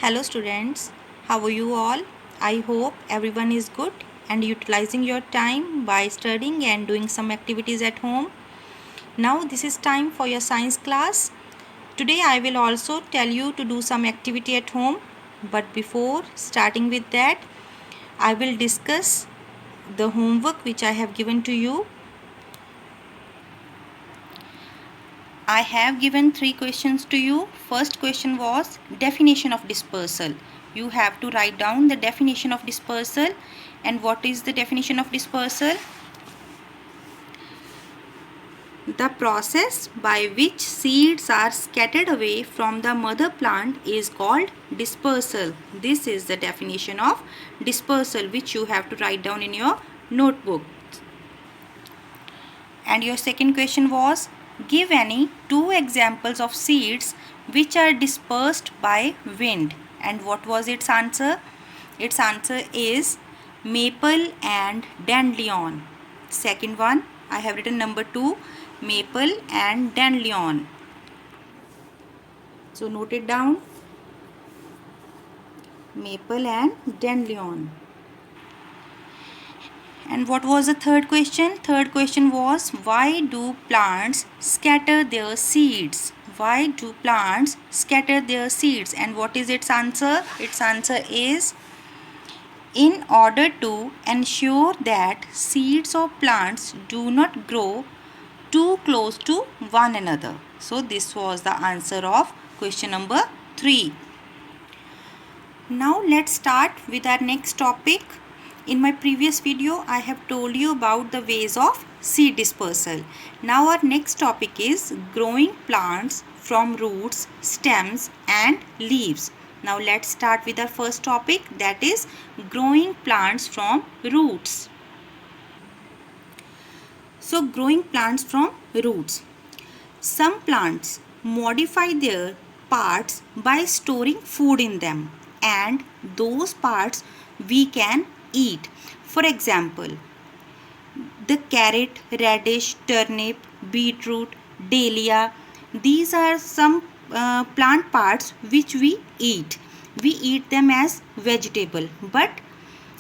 Hello students, how are you all? I hope everyone is good and utilizing your time by studying and doing some activities at home. Now this is time for your science class. Today I will also tell you to do some activity at home, but before starting with that, I will discuss the homework which I have given to you. I have given 3 questions to you. First question was definition of dispersal. You have to write down the definition of dispersal. And what is the definition of dispersal? The process by which seeds are scattered away from the mother plant is called dispersal. This is the definition of dispersal which you have to write down in your notebook. And your second question was, give any 2 examples of seeds which are dispersed by wind. And what was its answer? Its answer is maple and dandelion. Second one, I have written number 2, maple and dandelion. So note it down, maple and dandelion. And what was the third question? Third question was, why do plants scatter their seeds? Why do plants scatter their seeds? And what is its answer? Its answer is in order to ensure that seeds of plants do not grow too close to one another. So this was the answer of question number 3. Now let's start with our next topic. In my previous video, I have told you about the ways of seed dispersal. Now our next topic is growing plants from roots, stems and leaves. Now let's start with our first topic, that is growing plants from roots. So growing plants from roots. Some plants modify their parts by storing food in them, and those parts we can eat. For example, the carrot, radish, turnip, beetroot, dahlia, these are some plant parts which we eat. We eat them as vegetable, but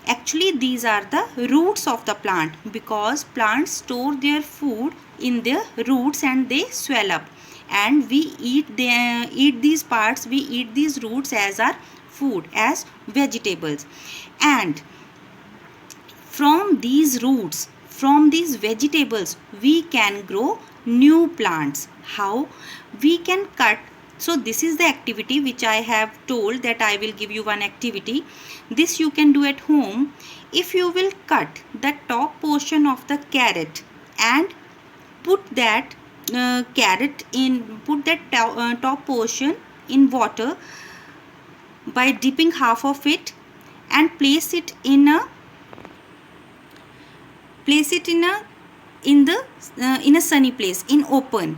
actually these are the roots of the plant, because plants store their food in their roots and they swell up, and we eat these parts, we eat these roots as our food, as vegetables. And from these roots, from these vegetables, we can grow new plants. How? We can cut. So this is the activity which I have told that I will give you one activity. This you can do at home. If you will cut the top portion of the carrot and put that top portion in water by dipping half of it and place it in a sunny place, in open.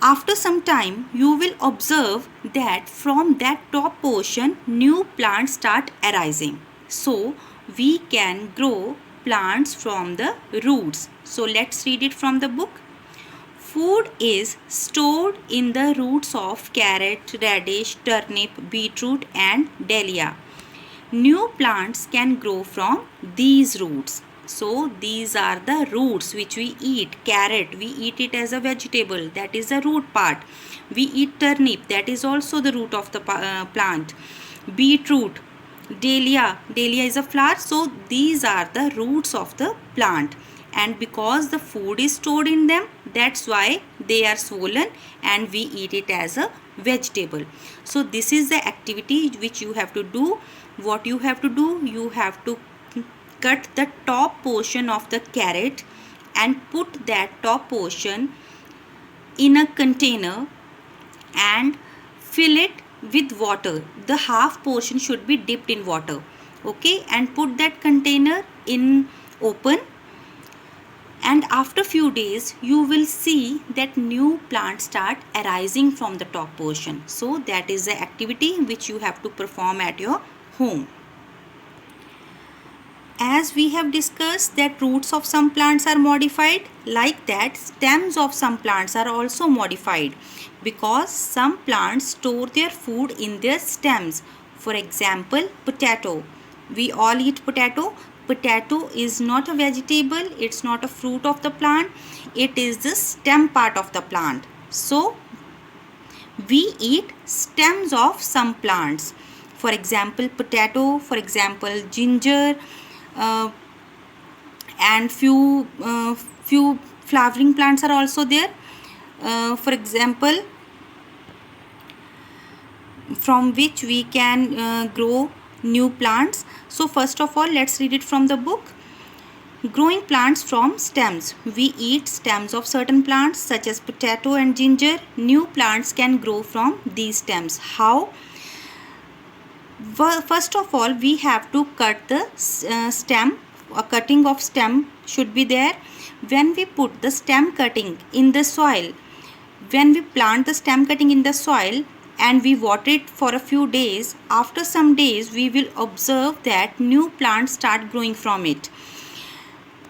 After some time, you will observe that from that top portion, new plants start arising. So we can grow plants from the roots. So let's read it from the book. Food is stored in the roots of carrot, radish, turnip, beetroot and dahlia. New plants can grow from these roots. So these are the roots which we eat. Carrot, we eat it as a vegetable, that is the root part. We eat turnip, that is also the root of the plant. Beetroot, dahlia is a flower. So these are the roots of the plant, and because the food is stored in them, that's why they are swollen and we eat it as a vegetable. So this is the activity which you have to do. What you have to do, you have to cut the top portion of the carrot and put that top portion in a container and fill it with water. The half portion should be dipped in water, okay, and put that container in open. And after few days, you will see that new plants start arising from the top portion. So that is the activity which you have to perform at your home. As we have discussed that roots of some plants are modified, like that stems of some plants are also modified, because some plants store their food in their stems. For example, potato. We all eat potato. Potato is not a vegetable, it's not a fruit of the plant, it is the stem part of the plant. So we eat stems of some plants. For example, potato, for example, ginger, uh, and few flowering plants are also there. For example, from which we can grow new plants. So first of all, let's read it from the book. Growing plants from stems. We eat stems of certain plants such as potato and ginger. New plants can grow from these stems. How? First of all, we have to cut the stem. A cutting of stem should be there. When we put the stem cutting in the soil, when we plant the stem cutting in the soil and we water it for a few days, after some days we will observe that new plants start growing from it.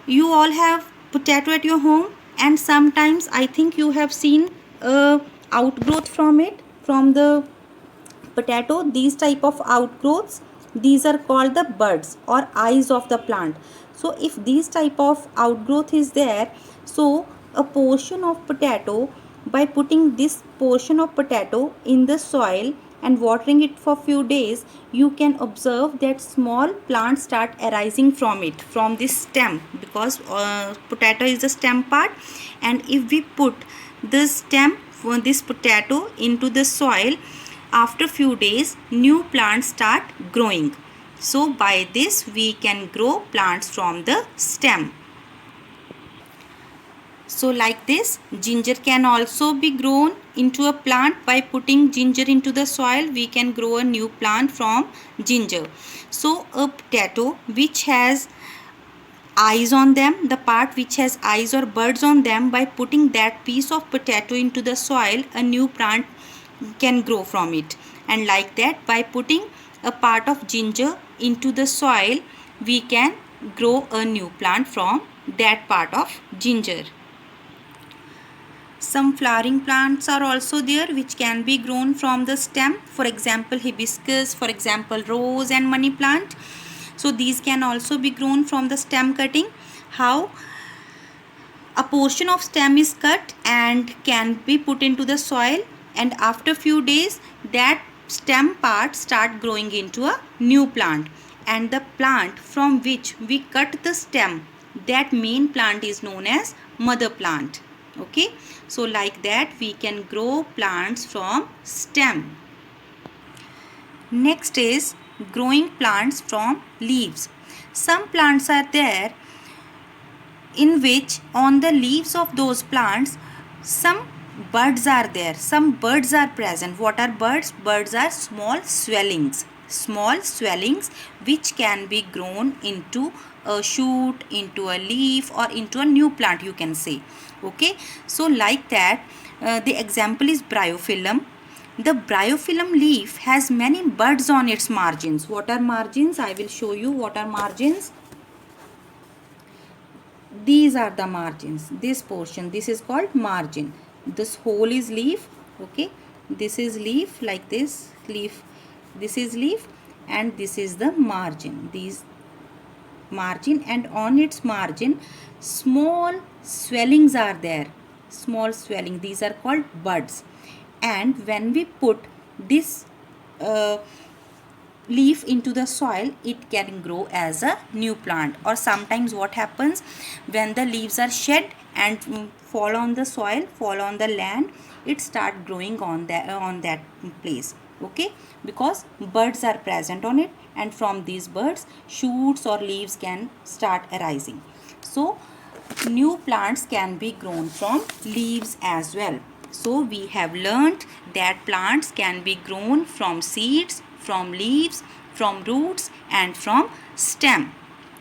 You all have potato at your home, and sometimes I think you have seen outgrowth from it, from the potato. These type of outgrowths, these are called the buds or eyes of the plant. So if this type of outgrowth is there, so a portion of potato, by putting this portion of potato in the soil and watering it for few days, you can observe that small plants start arising from it, from this stem, because potato is the stem part. And if we put the stem for this potato into the soil, after few days new plants start growing. So by this we can grow plants from the stem. So like this, ginger can also be grown into a plant. By putting ginger into the soil, we can grow a new plant from ginger. So a potato which has eyes on them, the part which has eyes or buds on them, by putting that piece of potato into the soil, a new plant can grow from it. And like that, by putting a part of ginger into the soil, we can grow a new plant from that part of ginger. Some flowering plants are also there which can be grown from the stem. For example, hibiscus, for example, rose and money plant. So these can also be grown from the stem cutting. How? A portion of stem is cut and can be put into the soil, and after few days that stem part start growing into a new plant, and the plant from which we cut the stem, that main plant is known as mother plant. Okay, so like that we can grow plants from stem. Next is growing plants from leaves. Some plants are there in which on the leaves of those plants some buds are there, some buds are present. What are buds? Buds are small swellings which can be grown into a shoot, into a leaf, or into a new plant, you can say. Okay, so like that, the example is bryophyllum. The bryophyllum leaf has many buds on its margins. What are margins? I will show you what are margins. These are the margins. This portion, this is called margin. This whole is leaf. Okay, this is leaf, like this leaf, this is leaf, and this is the margin. These margin, and on its margin small swellings are there, small swelling, these are called buds. And when we put this leaf into the soil, it can grow as a new plant. Or sometimes what happens, when the leaves are shed and fall on the soil, fall on the land, it start growing on that place. Okay, because buds are present on it, and from these buds shoots or leaves can start arising. So new plants can be grown from leaves as well. So we have learnt that plants can be grown from seeds, from leaves, from roots, and from stem.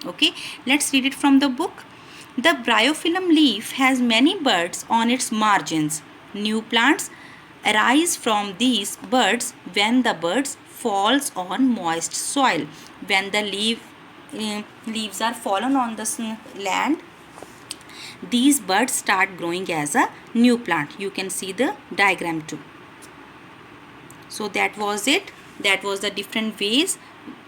Okay, let's read it from the book. The bryophyllum leaf has many buds on its margins. New plants arise from these buds when the buds falls on moist soil. When the leaf leaves are fallen on the land, these buds start growing as a new plant. You can see the diagram too. So that was it. That was the different ways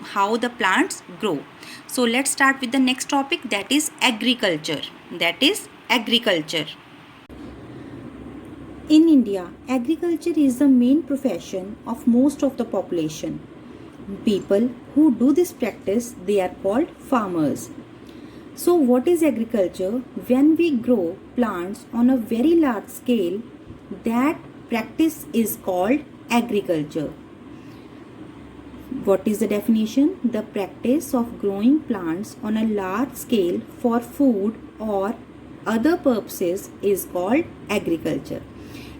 how the plants grow. So let's start with the next topic, that is agriculture. In India, agriculture is the main profession of most of the population. People who do this practice, they are called farmers. So what is agriculture? When we grow plants on a very large scale, that practice is called agriculture. What is the definition? The practice of growing plants on a large scale for food or other purposes is called agriculture.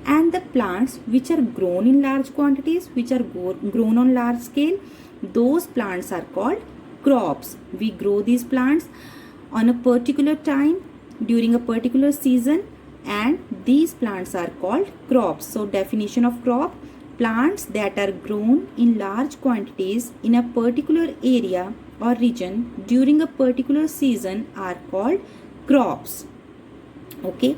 And the plants which are grown in large quantities, which are grown on large scale, those plants are called crops. We grow these plants on a particular time during a particular season, and these plants are called crops. So definition of crop: plants that are grown in large quantities in a particular area or region during a particular season are called crops. Okay.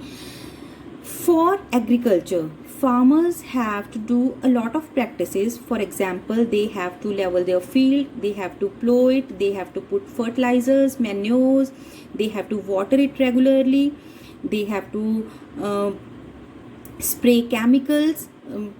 For agriculture, farmers have to do a lot of practices. For example, they have to level their field, they have to plow it, they have to put fertilizers, manures, they have to water it regularly, they have to spray chemicals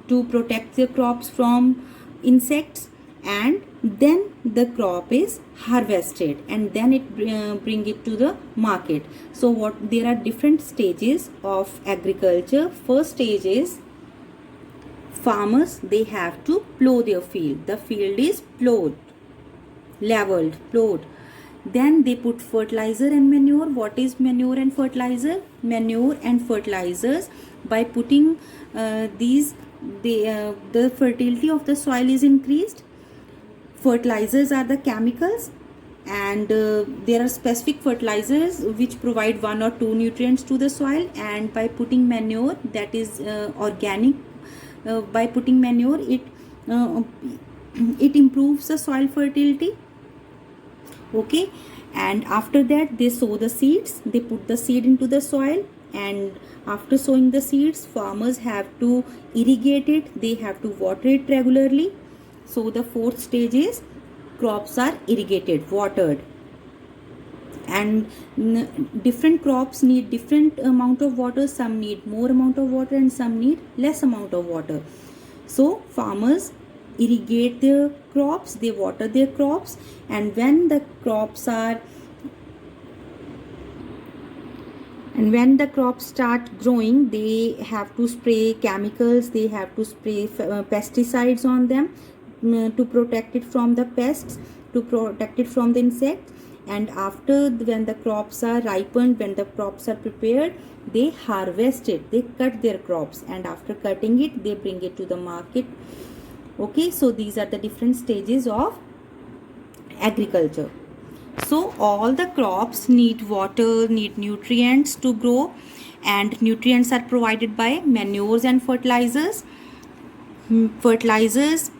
to protect their crops from insects, and then the crop is harvested and then it bring it to the market. So there are different stages of agriculture. First stage is farmers, they have to plow their field. The field is plowed, leveled, plowed. Then they put fertilizer and manure. What is manure and fertilizer? Manure and fertilizers, by putting these, the fertility of the soil is increased. Fertilizers are the chemicals, and there are specific fertilizers which provide 1 or 2 nutrients to the soil, and by putting manure, that is organic, by putting manure, it improves the soil fertility. Okay, and after that they sow the seeds, they put the seed into the soil, and after sowing the seeds, farmers have to irrigate it, they have to water it regularly. So the fourth stage is crops are irrigated, watered, and different crops need different amount of water. Some need more amount of water and some need less amount of water. So farmers irrigate their crops, they water their crops, and when the crops start growing, they have to spray chemicals, they have to spray pesticides on them to protect it from the pests, to protect it from the insects. And after, when the crops are ripened, when the crops are prepared, they harvest it, they cut their crops, and after cutting it, they bring it to the market. Okay, so these are the different stages of agriculture. So all the crops need water, need nutrients to grow, and nutrients are provided by manures and fertilizers. Fertilizers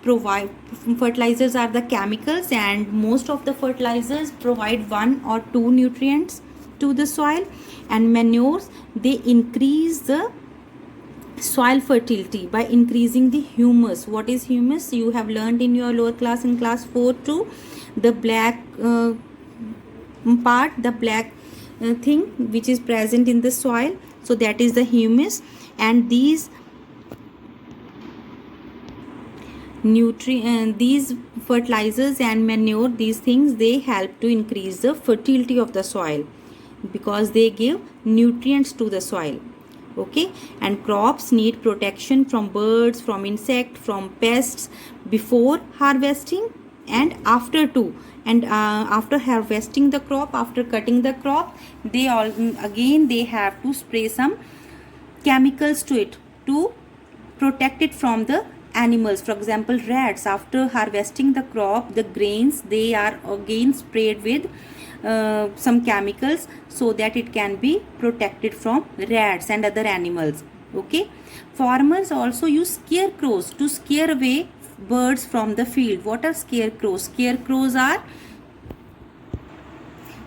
are the chemicals, and most of the fertilizers provide 1 or 2 nutrients to the soil, and manures, they increase the soil fertility by increasing the humus. What is humus? You have learned in your lower class, in class 4 too, the black part, the black thing which is present in the soil. So that is the humus, and these fertilizers and manure, these things, they help to increase the fertility of the soil because they give nutrients to the soil. Okay, and crops need protection from birds, from insects, from pests before harvesting and after too. And after harvesting the crop, after cutting the crop, they have to spray some chemicals to it to protect it from the animals. For example, rats, after harvesting the crop, the grains, they are again sprayed with some chemicals so that it can be protected from rats and other animals. Okay, farmers also use scarecrows to scare away birds from the field. What are scarecrows? Scarecrows are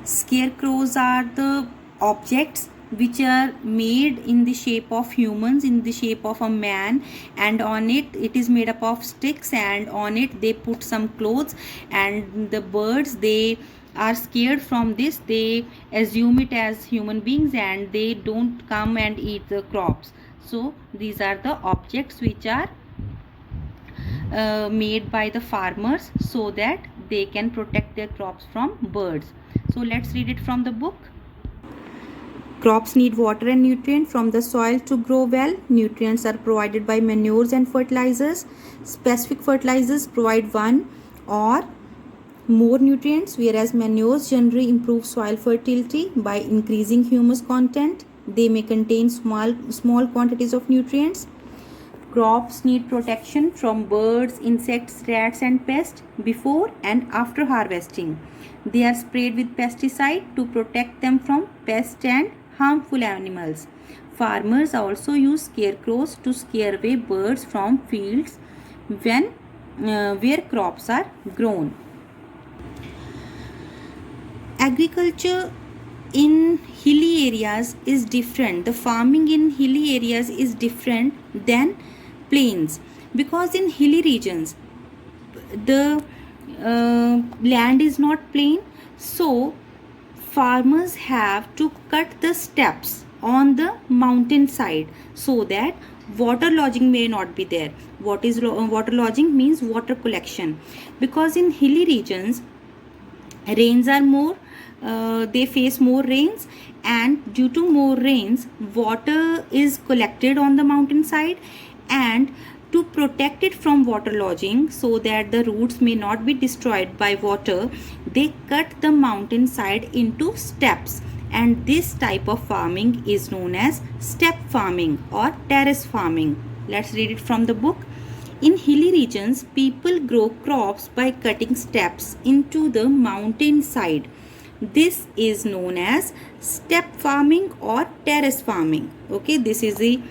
Scarecrows are the objects which are made in the shape of humans, in the shape of a man, and on it is made up of sticks, and on it they put some clothes, and the birds, they are scared from this, they assume it as human beings, and they don't come and eat the crops. So these are the objects which are made by the farmers so that they can protect their crops from birds. So let's read it from the book. Crops need water and nutrient from the soil to grow well. Nutrients are provided by manures and fertilizers. Specific fertilizers provide one or more nutrients, whereas manures generally improve soil fertility by increasing humus content. They may contain small quantities of nutrients. Crops need protection from birds, insects, rats and pests before and after harvesting. They are sprayed with pesticide to protect them from pests and harmful animals. Farmers also use scarecrows to scare away birds from fields where crops are grown. Agriculture in hilly areas is different. The farming in hilly areas is different than plains, because in hilly regions the land is not plain, so farmers have to cut the steps on the mountain side so that water lodging may not be there. What is water lodging? Means water collection, because in hilly regions rains are more, they face more rains, and due to more rains water is collected on the mountain side, and to protect it from water lodging so that the roots may not be destroyed by water, they cut the mountain side into steps, and this type of farming is known as step farming or terrace farming. Let's read it from the book. In hilly regions, people grow crops by cutting steps into the mountain side. This is known as step farming or terrace farming. Okay, this is the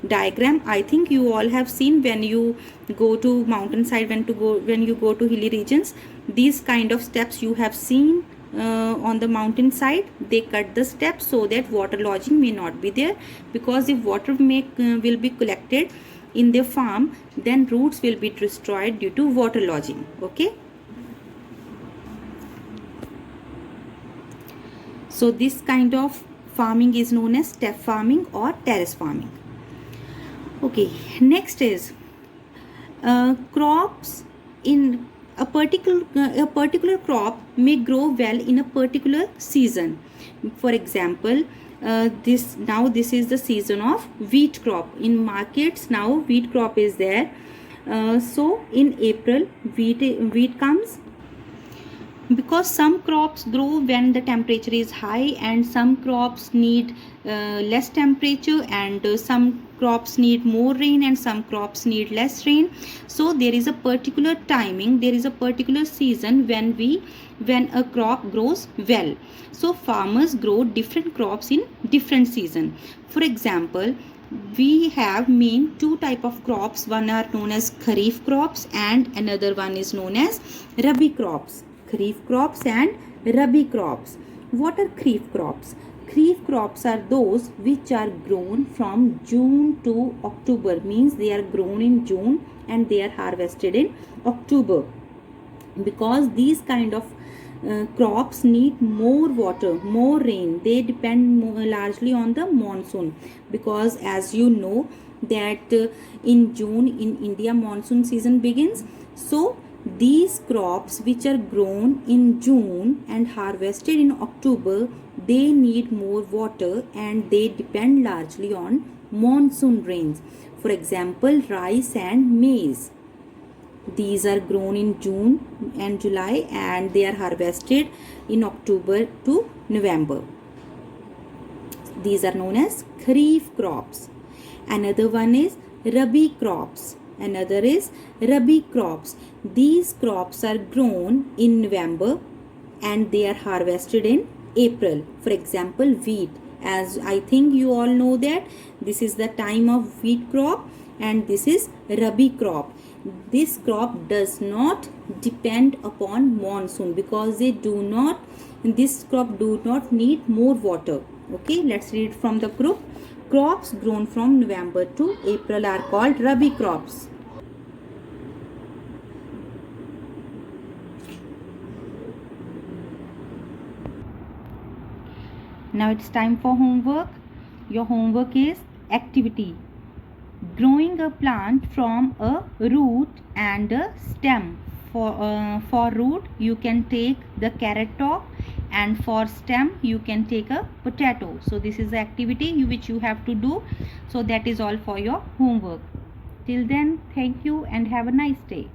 diagram. I think you all have seen when you go to mountainside, when you go to hilly regions, these kind of steps you have seen on the mountain side. They cut the steps so that water lodging may not be there, because if water will be collected in the farm, then roots will be destroyed due to water lodging. Okay, so this kind of farming is known as step farming or terrace farming. Okay, next is crops in a particular crop may grow well in a particular season. For example, this is the season of wheat crop. In markets now wheat crop is there. So in April wheat comes, because some crops grow when the temperature is high, and some crops need less temperature, and some crops need more rain, and some crops need less rain. So there is a particular timing, there is a particular season when a crop grows well. So farmers grow different crops in different season. For example, we have main two type of crops. One are known as kharif crops and another one is known as rabi crops. Kharif crops and rabi crops. What are kharif crops? Kharif crops are those which are grown from June to October, means they are grown in June and they are harvested in October, because these kind of crops need more water, more rain. They depend largely on the monsoon, because as you know that in June in India monsoon season begins. So these crops which are grown in June and harvested in October, they need more water and they depend largely on monsoon rains. For example, rice and maize. These are grown in June and July and they are harvested in October to November. These are known as kharif crops. Another one is rabi crops. Another is rabi crops. These crops are grown in November and they are harvested in April. For example, wheat. As I think you all know that this is the time of wheat crop and this is rabi crop. This crop does not depend upon monsoon, because this crop do not need more water. Okay, let's read from the group. Crops grown from November to April are called Rabi crops. Now it's time for homework. Your homework is activity. Growing a plant from a root and a stem. For root you can take the carrot top, and for stem you can take a potato. So this is the activity which you have to do. So that is all for your homework. Till then, thank you and have a nice day.